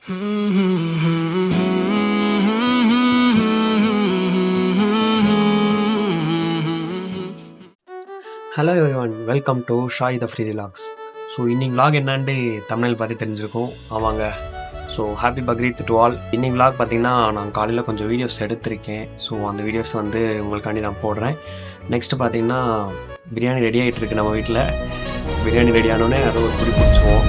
Hello everyone, welcome to ஷாய் the free vlogs. So இன்னைக்கு vlog என்னான்னு தமிழில் பார்த்து தெரிஞ்சிருக்கும். ஆமாங்க, so happy Bakrid to all. இன்னைக்கு விலாக் பார்த்தீங்கன்னா நான் காலையில் கொஞ்சம் வீடியோஸ் எடுத்திருக்கேன். ஸோ அந்த வீடியோஸ் வந்து உங்களுக்காண்டி நான் போடுறேன். நெக்ஸ்ட்டு பார்த்தீங்கன்னா பிரியாணி ரெடி ஆகிட்டு இருக்கு நம்ம வீட்டில். பிரியாணி ரெடி ஆனோடனே அதை ஒரு குடி பிடிச்சிவோம்.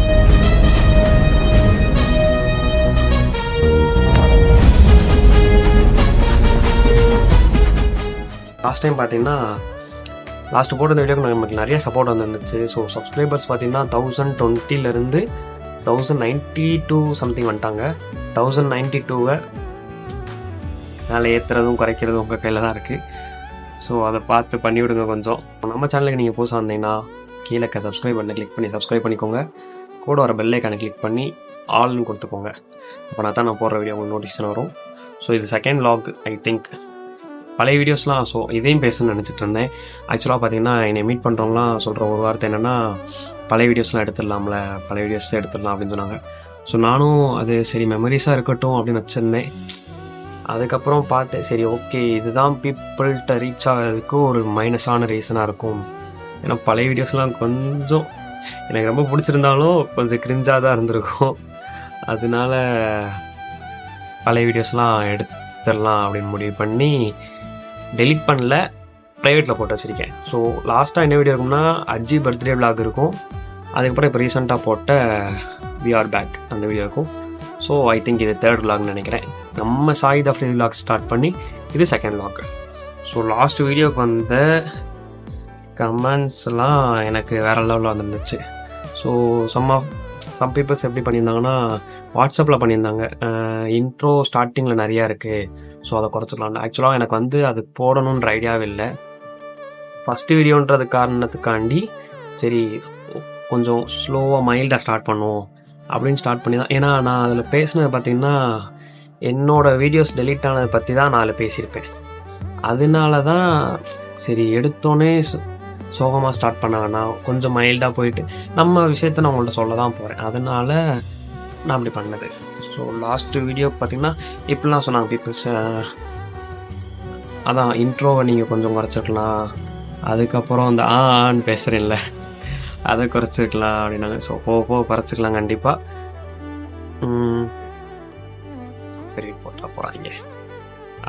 லாஸ்ட் டைம் பார்த்தீங்கன்னா லாஸ்ட்டு போட்ட வீடியோக்கு நமக்கு நிறைய சப்போர்ட் வந்துருந்துச்சு. ஸோ சப்ஸ்கிரைபர்ஸ் பார்த்தீங்கன்னா 1020 1092 சம்திங் வந்துட்டாங்க. 1092 மேலே ஏற்றுறதும் குறைக்கிறதும் உங்கள் கையில் தான் இருக்குது. ஸோ அதை பார்த்து பண்ணிவிடுங்க. கொஞ்சம் நம்ம சேனலுக்கு நீங்கள் புதுசாக வந்தீங்கன்னா கீழே சப்ஸ்கிரைப் பண்ணி கிளிக் பண்ணி சப்ஸ்கிரைப் பண்ணிக்கோங்க. கூட வர பெல் ஐக்கானை கிளிக் பண்ணி ஆல்னு கொடுத்துக்கோங்க. அப்போ நான் போடுற வீடியோ உங்களுக்கு நோட்டிஃபிகேஷன் வரும். ஸோ இது செகண்ட் vlog ஐ திங்க். பழைய வீடியோஸ்லாம் ஸோ இதையும் பேசணும்னு நினச்சிட்டு இருந்தேன். ஆக்சுவலாக பார்த்தீங்கன்னா என்னை மீட் பண்ணுறவங்களாம் சொல்கிற ஒரு வார்த்தை என்னென்னா, பழைய வீடியோஸ்லாம் எடுத்துடலாம்ல, பழைய வீடியோஸ் எடுத்துடலாம் அப்படின்னு சொன்னாங்க. ஸோ நானும் அது சரி மெமரிஸாக இருக்கட்டும் அப்படின்னு வச்சுருந்தேன். அதுக்கப்புறம் பார்த்தேன், சரி ஓகே இதுதான் பீப்புள்கிட்ட ரீச் ஆகிறதுக்கு ஒரு மைனஸான ரீசனாக இருக்கும். ஏன்னா பழைய வீடியோஸ்லாம் கொஞ்சம் எனக்கு ரொம்ப பிடிச்சிருந்தாலும் கொஞ்சம் கிரிஞ்சாக தான் இருந்திருக்கும். அதனால பழைய வீடியோஸ்லாம் எடுத்துடலாம் அப்படின்னு முடிவு பண்ணி டெலிட் பண்ணல, ப்ரைவேட்டில் போட்டு வச்சுருக்கேன். ஸோ லாஸ்ட்டாக என்ன வீடியோ இருக்கும்னா அஜி பர்த்டே விலாக் இருக்கும். அதுக்கப்புறம் இப்போ ரீசெண்டாக போட்ட வி ஆர் பேக் அந்த வீடியோ இருக்கும். ஸோ ஐ திங்க் இது தேர்ட் விலாக்னு நினைக்கிறேன். நம்ம Sai the free vlog start பண்ணி இது செகண்ட் விலாக். ஸோ லாஸ்ட் வீடியோக்கு வந்த கமெண்ட்ஸ்லாம் எனக்கு வேறு லெவலில் வந்துருந்துச்சு. ஸோ சம் பீப்புள்ஸ் எப்படி பண்ணியிருந்தாங்கன்னா வாட்ஸ்அப்பில் பண்ணியிருந்தாங்க, இன்ட்ரோ ஸ்டார்டிங்கில் நிறையா இருக்குது, ஸோ அதை குறைச்சிக்கலாம். ஆக்சுவலாக எனக்கு வந்து அது போடணுன்ற ஐடியாவே இல்லை. ஃபஸ்ட்டு வீடியோன்றது காரணத்துக்காண்டி சரி கொஞ்சம் ஸ்லோவாக மைல்டாக ஸ்டார்ட் பண்ணுவோம் அப்படின்னு ஸ்டார்ட் பண்ணி தான். ஏன்னா நான் அதில் பேசினது பார்த்திங்கன்னா என்னோடய வீடியோஸ் டெலீட் ஆனதை பற்றி தான் நான் அதில் பேசியிருப்பேன். அதனால தான் சரி எடுத்தோன்னே சோகமாக ஸ்டார்ட் பண்ண வேணாம், கொஞ்சம் மைல்டாக போயிட்டு நம்ம விஷயத்த நான் உங்கள்கிட்ட சொல்ல தான் போகிறேன். அதனால் நான் அப்படி பண்ணது. ஸோ லாஸ்ட்டு வீடியோ பார்த்திங்கன்னா இப்படிலாம் சொன்னாங்க பீப்புள்ஸ், அதான் இன்ட்ரோவை நீங்கள் கொஞ்சம் குறைச்சிருக்கலாம், அதுக்கப்புறம் அந்த ஆன்னு பேசுகிறேன்ல அதை குறைச்சிருக்கலாம் அப்படின்னாங்க. ஸோ போக குறைச்சிக்கலாம் கண்டிப்பாக. பெரிய போட்டா போகிறாங்க.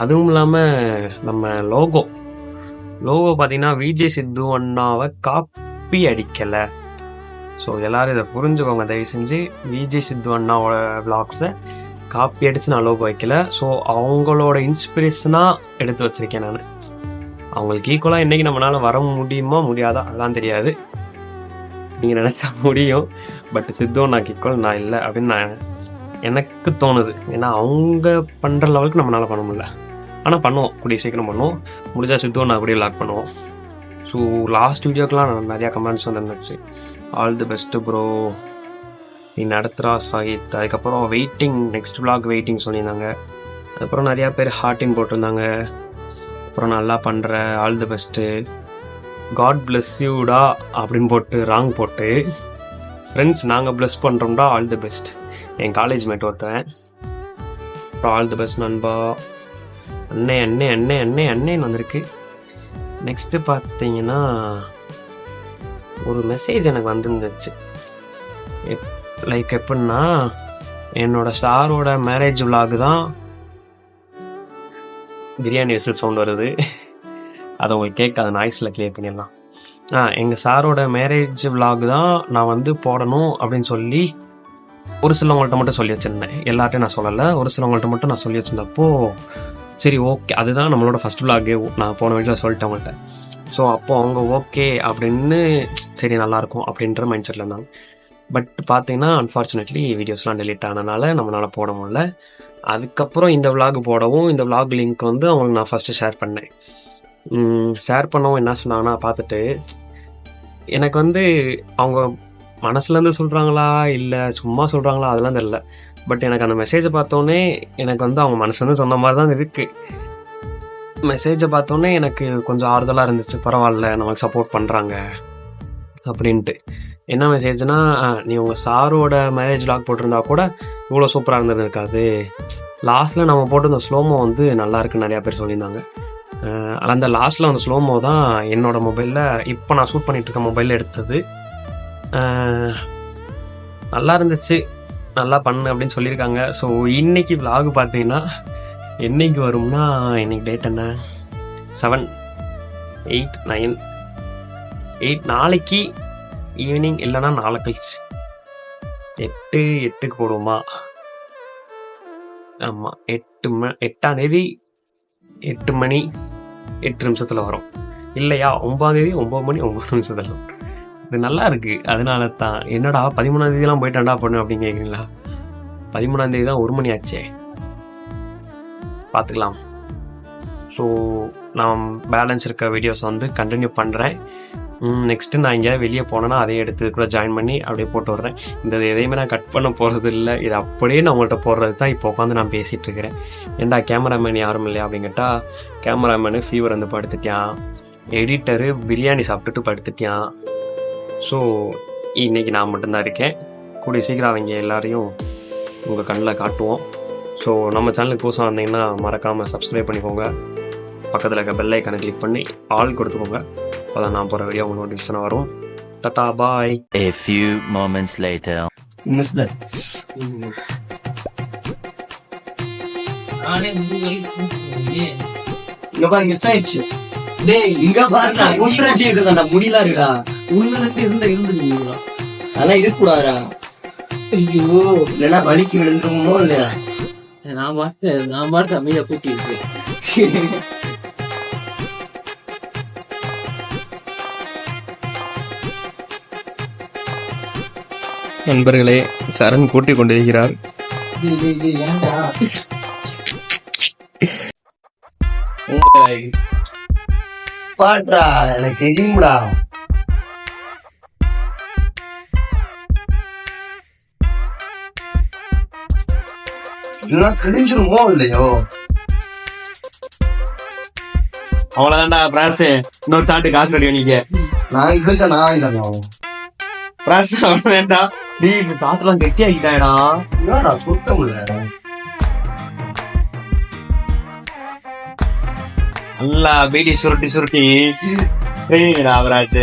அதுவும் இல்லாமல் நம்ம லோகோ பார்த்தீங்கன்னா விஜய் சித்து அண்ணாவை காப்பி அடிக்கலை. ஸோ எல்லோரும் இதை புரிஞ்சுக்கோங்க தயவு செஞ்சு. விஜய் சித்து அண்ணாவோட விளாக்ஸை காப்பி அடித்து நான் லோகோ வைக்கல. ஸோ அவங்களோட இன்ஸ்பிரேஷனாக எடுத்து வச்சுருக்கேன் நான். அவங்களுக்கு ஈக்குவலாக இன்றைக்கி நம்மளால் வர முடியுமா முடியாதா அதெல்லாம் தெரியாது, நீங்கள் நினச்சா முடியும். பட் சித்து அண்ணாக்கு ஈக்குவல் நான் இல்லை அப்படின்னு எனக்கு தோணுது. ஏன்னா அவங்க பண்ணுற லெவலுக்கு நம்மளால் பண்ண முடியல, ஆனால் பண்ணுவோம், கூடிய சீக்கிரம் பண்ணுவோம். முடிஞ்சால் சித்துவன் நான் அப்படியே லாக் பண்ணுவோம். ஸோ லாஸ்ட் வீடியோக்கெலாம் நிறையா கமெண்ட்ஸ் வந்துருந்துச்சு. ஆல் தி பெஸ்ட்டு ப்ரோ, நீ நடத்துகிறா சாகித். அதுக்கப்புறம் வெயிட்டிங், நெக்ஸ்ட் விலாக் வெயிட்டிங் சொல்லியிருந்தாங்க. அதுக்கப்புறம் நிறையா பேர் ஹார்ட்டின் போட்டிருந்தாங்க. அப்புறம் நல்லா பண்ணுற, all the best, god bless யூடா அப்படின்னு போட்டு ராங் போட்டு, ஃப்ரெண்ட்ஸ் நாங்கள் ப்ளஸ் பண்ணுறோம்டா, ஆல் தி பெஸ்ட். என் காலேஜ் மேட் ஒருத்தன். அப்புறம் ஆல் தி பெஸ்ட் நண்பா, அண்ணே அண்ணே அண்ணே அண்ணே அண்ணேன்னு வந்திருக்கு. நெக்ஸ்ட்டு பார்த்தீங்கன்னா ஒரு மெசேஜ் எனக்கு வந்துருந்துச்சு. லைக் எப்படின்னா, என்னோடய சாரோட மேரேஜ் விலாக் தான். பிரியாணி விசில் சவுண்ட் வருது, அதை உங்களுக்கு கேட்காத நாய்ஸில் கிளியர் பண்ணிடலாம். எங்கள் சாரோட மேரேஜ் விலாக் தான் நான் வந்து போடணும் அப்படின்னு சொல்லி ஒரு சிலவங்கள்ட்ட மட்டும் சொல்லி வச்சுருந்தேன். எல்லார்ட்டையும் நான் சொல்லலை, ஒரு சிலவங்கள்ட்ட மட்டும் நான் சொல்லி வச்சுருந்தப்போ சரி ஓகே அதுதான் நம்மளோட ஃபஸ்ட் விலாகே நான் போன வீட்டில் சொல்லிட்டேன் அவங்கள்ட்ட. ஸோ அப்போது அவங்க ஓகே அப்படின்னு சரி நல்லாயிருக்கும் அப்படின்ற மைண்ட் செட்டில் இருந்தாங்க. பட் பார்த்தீங்கன்னா அன்ஃபார்ச்சுனேட்லி வீடியோஸ்லாம் டெலீட் ஆனதுனால நம்மளால் போட முடியல. அதுக்கப்புறம் இந்த விலாக் போடவும் இந்த விலாக் லிங்க் வந்து அவங்களுக்கு நான் ஃபஸ்ட்டு ஷேர் பண்ணேன். ஷேர் பண்ணவும் என்ன சொன்னாங்கன்னா, பார்த்துட்டு எனக்கு வந்து அவங்க மனசுலேருந்து சொல்கிறாங்களா இல்லை சும்மா சொல்கிறாங்களா அதெல்லாம் தெரியல. பட் எனக்கு அந்த மெசேஜை பார்த்தோன்னே எனக்கு வந்து அவங்க மனசுலேருந்து சொன்ன மாதிரி தான் இருக்குது. மெசேஜை பார்த்தோன்னே எனக்கு கொஞ்சம் ஆறுதலாக இருந்துச்சு. பரவாயில்ல நம்மளுக்கு சப்போர்ட் பண்ணுறாங்க அப்படின்ட்டு. என்ன மெசேஜ்னா, நீ உங்கள் சாரோட மேரேஜ் வ்ளாக் போட்டிருந்தா கூட இவ்வளோ சூப்பராக இருந்தது இருக்காது. லாஸ்ட்டில் நம்ம போட்டிருந்த ஸ்லோமோ வந்து நல்லா இருக்குன்னு நிறையா பேர் சொல்லியிருந்தாங்க. அந்த லாஸ்ட்டில் அந்த ஸ்லோமோ தான் என்னோட மொபைலில் இப்போ நான் ஷூட் பண்ணிட்டு இருக்க மொபைலில் எடுத்தது. நல்லா இருந்துச்சு, நல்லா பண்ணு அப்படின்னு சொல்லியிருக்காங்க. ஸோ இன்னைக்கு vlog பார்த்தீங்கன்னா என்னைக்கு வரும்னா, இன்னைக்கு டேட் என்ன, 7, 8, 9, 8 நாளைக்கு ஈவினிங் இல்லைன்னா நாளை கழிச்சு 8க்கு போடுவோமா? ஆமாம், 8ஆம் தேதி 8 மணி 8 நிமிஷத்தில் வரும். இல்லையா 9ஆம் தேதி 9 மணி 9 நிமிஷத்தில் வரும். இது நல்லா இருக்கு. அதனால தான் என்னடா 13ஆம் தேதியெல்லாம் போயிட்டாண்டா பண்ணு அப்படின்னு கேட்குறீங்களா? 13ஆம் தேதி தான் 1 மணி ஆச்சே. பார்த்துக்கலாம். ஸோ நான் பேலன்ஸ் இருக்க வீடியோஸ் வந்து கண்டினியூ பண்ணுறேன். நெக்ஸ்ட்டு நான் எங்கேயாவது வெளியே போனேன்னா அதையும் எடுத்து கூட ஜாயின் பண்ணி அப்படியே போட்டு விட்றேன். இந்த எதையுமே நான் கட் பண்ண போகிறது இல்லை. இது அப்படியே நான் உங்கள்கிட்ட போடுறது தான் இப்போ உட்காந்து நான் பேசிகிட்டு இருக்கிறேன். ஏன்டா கேமராமேன் யாரும் இல்லையா அப்படின்னு கேட்டால், கேமராமேனு ஃபீவர் வந்து படுத்துட்டான், எடிட்டரு பிரியாணி சாப்பிட்டுட்டு படுத்துட்டான். ஸோ இன்றைக்கி நான் மட்டும்தான் இருக்கேன். கூடிய சீக்கிரம் அவங்க எல்லாரையும் உங்கள் கண்ணில் காட்டுவோம். ஸோ நம்ம சேனலுக்கு புதுசாக வந்தீங்கன்னா மறக்காமல் சப்ஸ்கிரைப் பண்ணிக்கோங்க. பக்கத்தில் இருக்க பெல் ஐக்கானை கிளிக் பண்ணி ஆல் கொடுத்துக்கோங்க. அப்போ நான் போகிற வீடியோ உங்களுக்கு நோட்டிஃபிகேஷன் வரும். டாடா பாய். A few moments later. Miss ஆயிடுச்சு. டேய் இங்க பாருடா, ஒன்றரை இருக்குதாடா, முடியல இருக்குடா. இருந்துருந்தீங்களா? அதெல்லாம் இருக்கக்கூடாதா? ஐயோ, இல்லைன்னா வலிக்கு விழுந்துருமோ இல்லையா? நான் பாட்டு அமைதியா கூட்டி இருக்கேன். நண்பர்களே, சரண் கூட்டிக் கொண்டிருக்கிறார். பாட்ரா, எனக்கு தெரியும்டா. இதெல்லாம் கிழிஞ்சிருமோ இல்லையோ? அவ்வளவுதான்டா பிராஸ். இன்னொரு சாட்டு காசு அடி நீங்க. நான் இல்லைண்ணா. பிராஸ் அவ்வளவுதான்டா. நீ இப்ப காத்துலாம் கெட்டி ஆகிட்டாடா. என்னடா சுத்த முடியல. நல்லா பீடி சுருட்டி சுருட்டி பிராஸ்.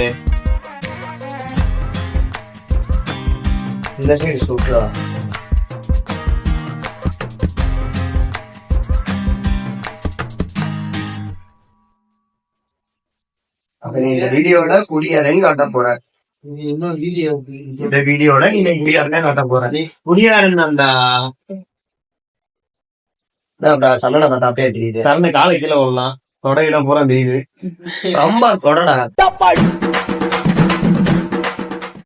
இந்த சைடு சுட்டுறா. அப்ப நீ இந்த வீடியோட குடியாரன்னு காட்ட போற. இந்த வீடியோட நீ குடியாரன்னு காட்ட போற. நீ குடியாரன்டா. சரண பார்த்தா அப்படியே தெரியுது. சரண காலை கீழே விடலாம், தொடையில பூரா தெரியுது. ரொம்ப தொடடா.